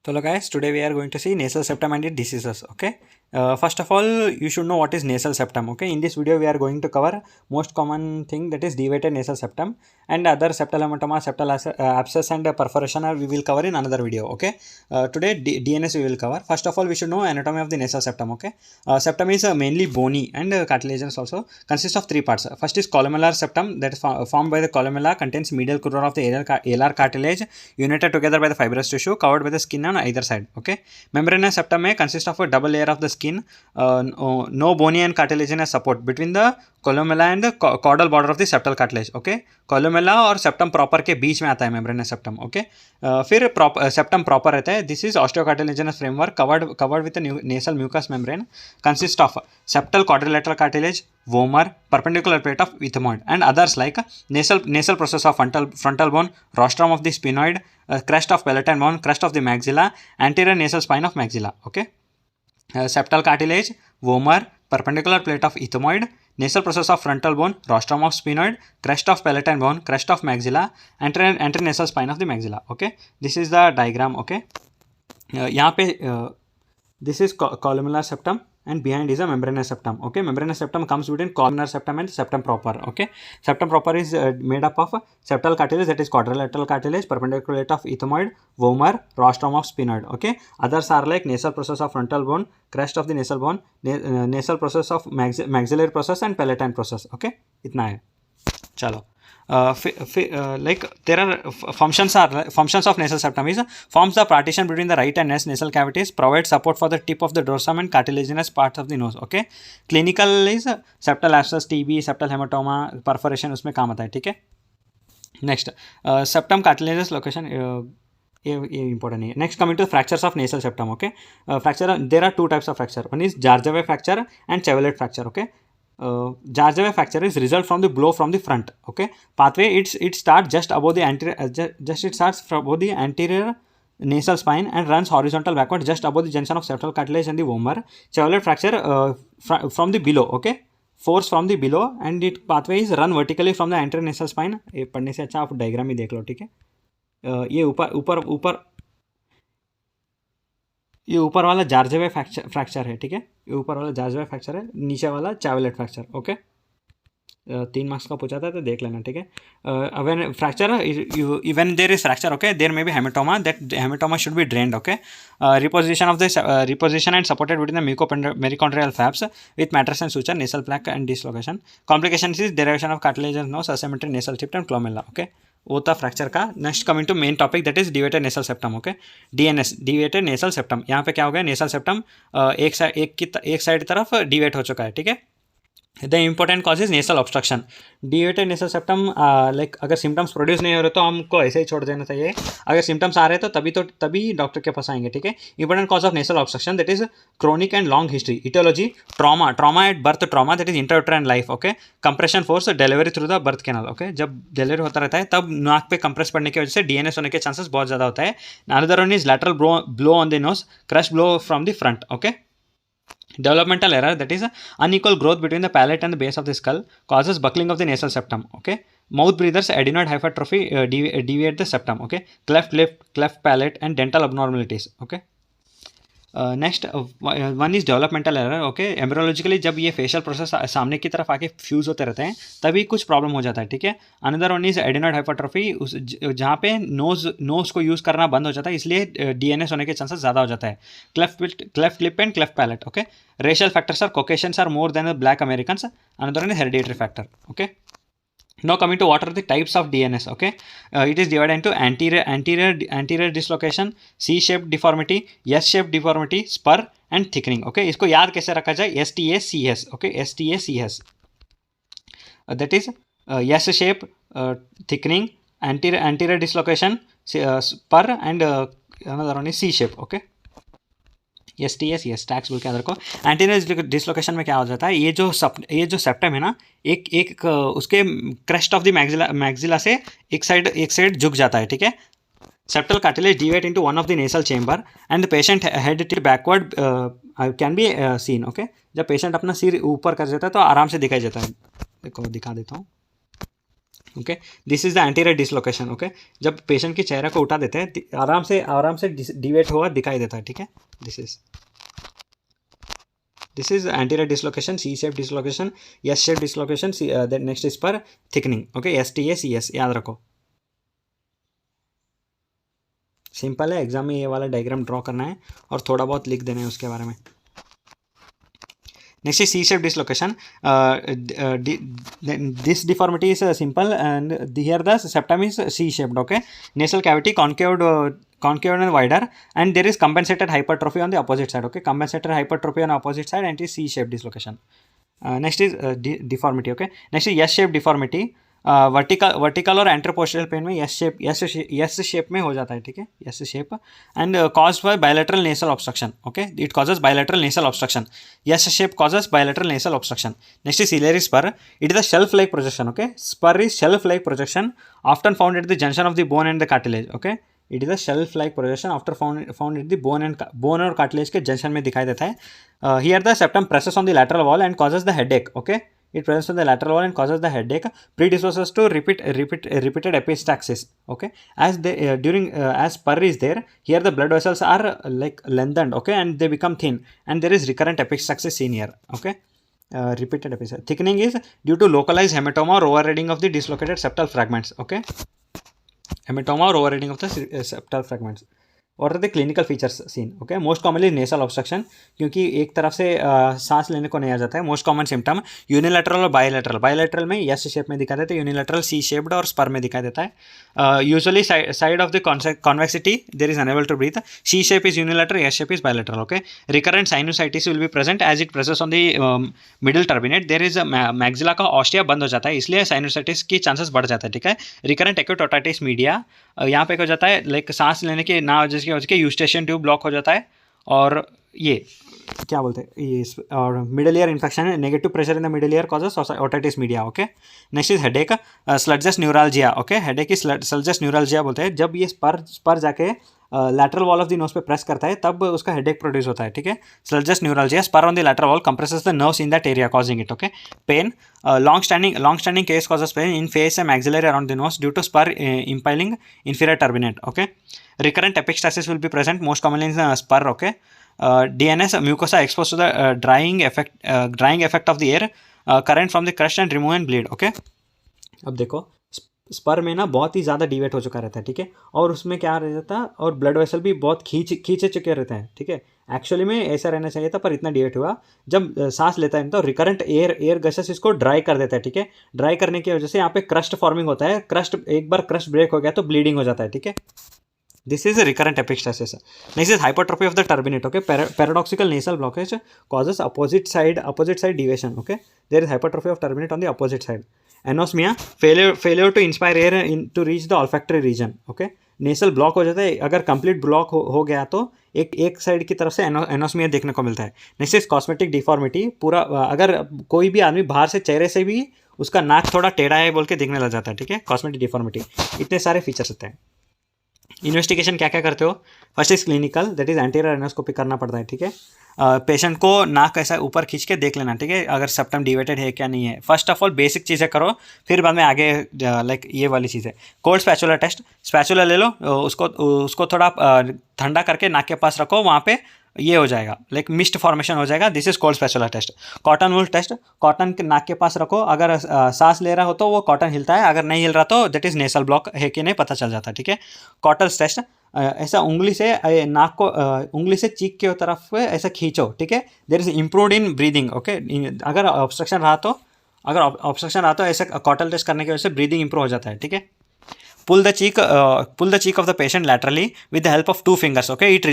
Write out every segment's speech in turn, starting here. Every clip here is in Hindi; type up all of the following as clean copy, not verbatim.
So hello guys, today we are going to see nasal septum and its diseases. Okay. First of all, you should know what is nasal septum. Okay. In this video, we are going to cover most common thing, that is deviated nasal septum, and other septal hematoma, septal abscess and perforation we will cover in another video. Okay. Today DNS we will cover. First of all, we should know anatomy of the nasal septum. Okay. Septum is mainly bony and cartilaginous also. Consists of three parts. First is columellar septum, that is formed by the columella, contains medial corona of the alar cartilage united together by the fibrous tissue, covered by the skin on either side. Okay. Membranous septum may consist of a double layer of the skin, no bony and cartilaginous support between the columella and the caudal border of the septal cartilage. Okay. columella और septum proper के बीच में आता है membranous septum. Okay. फिर septum proper रहता है. This is osteocartilaginous framework covered with a nasal mucous membrane, consist of septal quadrilateral cartilage, vomer, perpendicular plate of ethmoid, and others like nasal process of frontal bone, rostrum of the sphenoid, crest of palatine bone, crest of the maxilla, anterior nasal spine of maxilla. Okay. Septal cartilage, vomer, perpendicular plate of ethmoid, nasal process of frontal bone, rostrum of sphenoid, crest of palatine bone, crest of maxilla, anterior nasal spine of the maxilla. Okay. This is the diagram. Okay. यहाँ पे this is columnar septum and behind is a membranous septum. Okay. Membranous septum comes between columnar septum and septum proper. Okay. Septum proper is made up of septal cartilage, that is quadrilateral cartilage, perpendicular of ethmoid, vomer, rostrum of sphenoid. Okay. Others are like nasal process of frontal bone, crest of the nasal bone, nasal process of maxillary process and palatine process. Okay. इतना है. चलो. Like there are functions of nasal septum is forms the partition between the right and left nasal cavities, provide support for the tip of the dorsum and cartilaginous parts of the nose. Okay. Clinical is septal abscess, TB, septal hematoma, perforation उसमें काम आता है. ठीक है. Next, septum cartilaginous location. Important है. Next, coming to fractures of nasal septum. Okay. Fracture, there are two types of fracture. One is Jarzaev fracture and Chevrolet fracture. Okay. Jarzaev fracture is result from the blow from the front. Okay. Pathway, it starts just above the anterior, it starts from above the anterior nasal spine and runs horizontal backward just above the junction of septal cartilage and the vomer. Chevrolet fracture from the below. Okay. Force from the below and it pathway is run vertically from the anterior nasal spine. ये पढ़ने से अच्छा आप डायग्राम ही देख लो. ठीक है. ये ऊपर ऊपर ऊपर ये ऊपर वाला जार्जेवे फ्रैक्चर है. ठीक है. ये ऊपर वाला जार्जेवे फ्रैक्चर है, नीचे वाला चैवलेट फ्रैक्चर. ओके. 3 मार्क्स का पूछा था तो देख लेना. ठीक है. When fracture even there is fracture. Okay. There may be haematoma, that haematoma should be drained. Okay. Reposition of this reposition and supported with the perichondrial flaps with mattress and suture, nasal plaque and dislocation. Complications is derivation of cartilaginous nose, asymmetry, nasal tip and clomella. Okay. वो था फ्रैक्चर का. Next coming to main topic, that is deviated nasal septum. Okay. DNS, deviated nasal septum. यहाँ पे क्या हो गया, नेसल सेप्टम एक साइड तरफ डिवेट हो चुका है. ठीक है. The important cause is nasal obstruction. Deviated nasal septum, like अगर सिम्टम्स प्रोड्यूस नहीं हो रहे तो हमको ऐसे ही छोड़ देना चाहिए. अगर सिम्टम्स आ रहे हैं तो तभी डॉक्टर के पास आएंगे. ठीक है. Important cause of nasal obstruction, that is chronic and long history. Aetiology, trauma at birth, trauma that is intrauterine life. Okay. Compression force, delivery through the birth canal. Okay. जब डिलीवरी होता रहता है तब नाक पे कंप्रेस पड़ने की वजह से डीएनएस होने के चांसेस बहुत ज़्यादा होता है. Another one is lateral blow on the nose, crush blow from the front. Okay. Developmental error, that is unequal growth between the palate and the base of the skull, causes buckling of the nasal septum. Okay. Mouth breathers, adenoid hypertrophy deviate the septum. Okay. Cleft lip, cleft palate and dental abnormalities. Okay. Next one is developmental error. Okay. Embryologically जब ये फेशियल प्रोसेस सामने की तरफ आके फ्यूज़ होते रहते हैं तभी कुछ प्रॉब्लम हो जाता है. ठीक है. Another one is adenoid hypertrophy, जहाँ पे नोज को यूज़ करना बंद हो जाता है, इसलिए डीएनएस होने के चांसेस ज़्यादा हो जाता है. Cleft lip and cleft palate. Okay. Racial factors are Caucasians are more than black Americans. Another one is hereditary factor. Okay. Now coming to what are the types of DNS. Okay. It is divided into anterior dislocation, C-shaped deformity, S-shaped deformity, spur and thickening. Okay. इसको याद कैसे रखा जाए, STACS. Okay. STACS. That is S-shape, thickening, anterior dislocation, spur and another one is C-shape. Okay. STS tax बोल के अंदर को. एंटीरियर डिसलोकेशन में क्या हो जाता है, ये जो सेप्टम है ना, एक उसके क्रेस्ट ऑफ द मैक्सिला से एक साइड झुक जाता है. ठीक है. Septal cartilage डिवेट into one of the nasal chamber and the patient head tilt backward can be seen. Okay. जब पेशेंट अपना सिर ऊपर कर देता है तो आराम से दिखाई देता है. देखो दिखा देता हूँ. Okay, this is the anterior dislocation. Okay, जब पेशेंट की चेहरा को उठा देते हैं आराम से डिवेट हुआ दिखाई देता है। ठीक है, this is anterior dislocation, C shape dislocation, S shape dislocation, then next is पर थिकनिंग। ओके, STA CS याद रखो, सिंपल है। एग्जाम में ये वाला डायग्राम ड्रॉ करना है और थोड़ा बहुत लिख देना है उसके बारे में। Next is C-shaped dislocation. This deformity is simple, and here the septum is C-shaped. Okay, nasal cavity concave and wider, and there is compensated hypertrophy on the opposite side. Okay, compensated hypertrophy on opposite side, and it is C-shaped dislocation. Next is deformity. Okay, next is S-shaped deformity. Vertical और एंट्रोपोस्टेरियल पेन में यस शेप में हो जाता है। ठीक है, S shape, and cause by bilateral nasal obstruction. Okay, it causes bilateral nasal obstruction. S shape causes bilateral nasal obstruction. Next is ciliary spur. It is a shelf like projection. Okay, spur is shelf like projection often found at the junction of the bone and the cartilage. Okay, it is a shelf like projection after found at the bone और कार्टिलेज के जंक्शन में दिखाई देता है। Here the septum presses on the lateral wall and causes the headache. Okay, it presents on the lateral wall and causes the headache, predisposes to repeated epistaxis. Okay, as spur is there, here the blood vessels are like lengthened. Okay, and they become thin, and there is recurrent epistaxis seen here. Okay, repeated epistaxis. Thickening is due to localized hematoma or overreading of the dislocated septal fragments. Okay, hematoma or overreading of the septal fragments. और the clinical features seen. Okay, most commonly nasal obstruction, क्योंकि एक तरफ से सांस लेने को नहीं आ जाता है। मोस्ट कॉमन सिम्टम यूनिलैटरल और बायलैटरल में यस शेप में दिखाई देता है, यूनिलैटरल सी शेप्ड और स्पर में दिखाई देता है। Usually side of the convexity there is unable to breathe. C shape is unilateral, S shape is bilateral. Okay, recurrent sinusitis will be present as it presses on the middle turbinate. There is maxilla का ऑस्टिया बंद हो जाता है, इसलिए साइनोसाइटिस की चांसेस बढ़ जाता है। ठीक है, रिकरेंट एक्यूट ओटाइटिस मीडिया, यहाँ पे हो जाता है लाइक सांस लेने की ना वजह के यूस्टेशन ट्यूब ब्लॉक हो जाता है, और ये क्या बोलते हैं ये, और मिडल ईयर इन्फेक्शन है, negative pressure in the middle ear causes otitis media. Okay, next is headache, Sluder's neuralgia. Okay, headache is Sluder's neuralgia बोलते हैं। जब ये स्पर जाके lateral wall of the nose पे प्रेस करता है तब उसका हेडेक प्रोड्यूस होता है। ठीक है, Sluder's neuralgia, spur on the lateral wall compresses the nerves in that area causing it. Okay, pain, long standing case causes pain in face and maxillary around the nose due to spur impaling inferior turbinate. Okay, recurrent epistaxis will be present most commonly in spur. Okay, DNS mucosa exposed to the drying effect of the air current from the crust and remove and bleed. Okay, अब देखो स्पर में ना बहुत ही ज़्यादा डिवेट हो चुका रहता है। ठीक है, और उसमें क्या रह जाता है, और ब्लड वेसल भी बहुत खींचे चुके रहते हैं। ठीक है, एक्चुअली में ऐसा रहना चाहिए था, पर इतना डिवेट हुआ। जब सांस लेता है तो रिकरेंट एयर गसेस इसको ड्राई कर देता है। ठीक है, ड्राई करने की वजह से यहाँ पे क्रस्ट फॉर्मिंग होता है। एक बार क्रस्ट ब्रेक हो गया तो ब्लीडिंग हो जाता है। ठीक है, this is a recurrent epistaxis. Next is hypertrophy of the turbinate. Okay, paradoxical nasal blockage causes opposite side deviation. Okay, there is hypertrophy of turbinate on the opposite side. Anosmia, failure to inspire air to reach the olfactory region. Okay, nasal block हो जाता है। अगर कंप्लीट ब्लॉक हो गया तो एक साइड की तरफ से एनोस्मिया देखने को मिलता है। नेक्स्ट इज कॉस्मेटिक डिफॉर्मिटी, पूरा अगर कोई भी आदमी बाहर से चेहरे से भी उसका नाक थोड़ा टेढ़ा है बोल के देखने लग जाता है। ठीक है, कॉस्मेटिक डिफॉर्मिटी, इतने सारे फीचर्स होते हैं। इन्वेस्टिगेशन क्या क्या करते हो, first is clinical, that is anterior endoscopy करना पड़ता है। ठीक है, पेशेंट को नाक ऐसा ऊपर खींच के देख लेना। ठीक है, अगर सेप्टम डिवेटेड है क्या नहीं है। फर्स्ट ऑफ ऑल बेसिक चीज़ें करो, फिर बाद में आगे लाइक ये वाली चीज़ें। कोल्ड स्पैचुला टेस्ट, स्पैचुला ले लो, उसको थोड़ा ठंडा करके नाक के पास रखो, वहाँ पे ये हो जाएगा लाइक मिस्ट फॉर्मेशन हो जाएगा। This is cold spatula test. Cotton wool test, cotton के नाक के पास रखो, अगर सांस ले रहा हो तो वो कॉटन हिलता है, अगर नहीं हिल रहा तो दैट इज नेसल ब्लॉक है कि नहीं पता चल जाता है। ठीक है, कॉटल्स टेस्ट, ऐसा उंगली से नाक को उंगली से चीक की तरफ ऐसा खींचो। ठीक है, there is improved in breathing. Okay, अगर ऑब्स्ट्रक्शन रहा तो ऐसे कॉटल टेस्ट करने की वजह से ब्रीदिंग इंप्रूव हो जाता है। ठीक है, pull the cheek of the patient laterally with the help of 2 fingers. Okay, it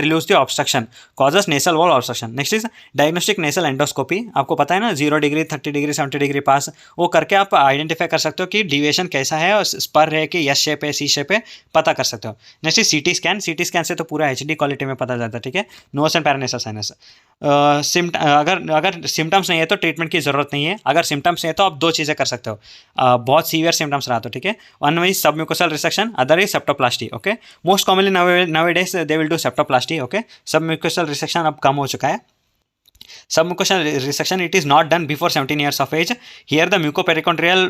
relieves the obstruction, causes nasal wall obstruction. Next is diagnostic nasal endoscopy. आपको पता है ना, 0 डिग्री 30 डिग्री 70 डिग्री पास, वो करके आप आइडेंटिफाई कर सकते हो कि डिविएशन कैसा है और स्पर है कि यस शेप है सी शेप है, पता कर सकते हो। Next is CT scan. CT scan से तो पूरा HD क्वालिटी में पता जाता है। ठीक है, नोस एंड पैरानेसल साइनस। अगर सिम्टम्स नहीं है तो ट्रीटमेंट की ज़रूरत नहीं है। अगर सिम्टम्स नहीं है तो आप 2 चीज़ें कर सकते हो, बहुत सीवियर सिम्टम्स रहा तो। ठीक है, one is submucosal resection, other is septoplasty. Okay, most commonly nowadays they will do septoplasty. Okay, submucosal resection अब कम हो चुका है। Submucosal resection, it is not done before 17 years of age. Here the mucoperichondrial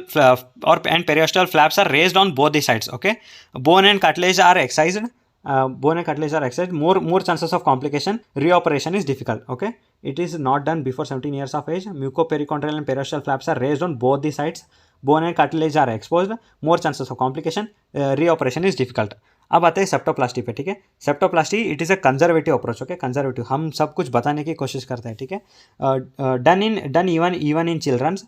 and periosteal flaps are raised on both the sides. Okay, bone and cartilage are excised. More chances of complication. Reoperation is difficult. Okay, it is not done before 17 years of age. Mucoperichondrial and periosteal flaps are raised on both the sides. Bone and cartilage are exposed. More chances of complication. Reoperation is difficult. अब आते हैं सेप्टोप्लास्टी पे, ठीक है। Septoplasty it is a conservative approach, okay. Conservative, हम सब कुछ बताने की कोशिश करते हैं, ठीक है। Done even in childrens,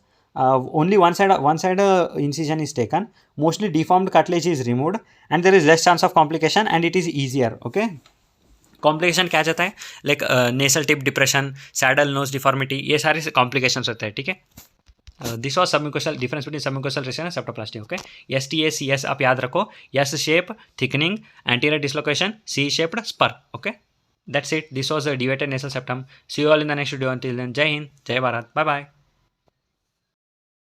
only one side incision is taken, mostly deformed cartilage is removed and there is less chance of complication and it is easier, okay। Complication क्या जाता है, like nasal tip depression, saddle nose deformity, ये सारे कॉम्प्लिकेशंस होते हैं, ठीक है। This was submucosal, difference between submucosal resection and septoplasty, okay. STACS आप याद रखो, S shape thickening, anterior dislocation, C shaped spur, okay. That's it, this was deviated nasal septum. See you all in the next video, until then जय हिंद, जय भारत, बाय बाय।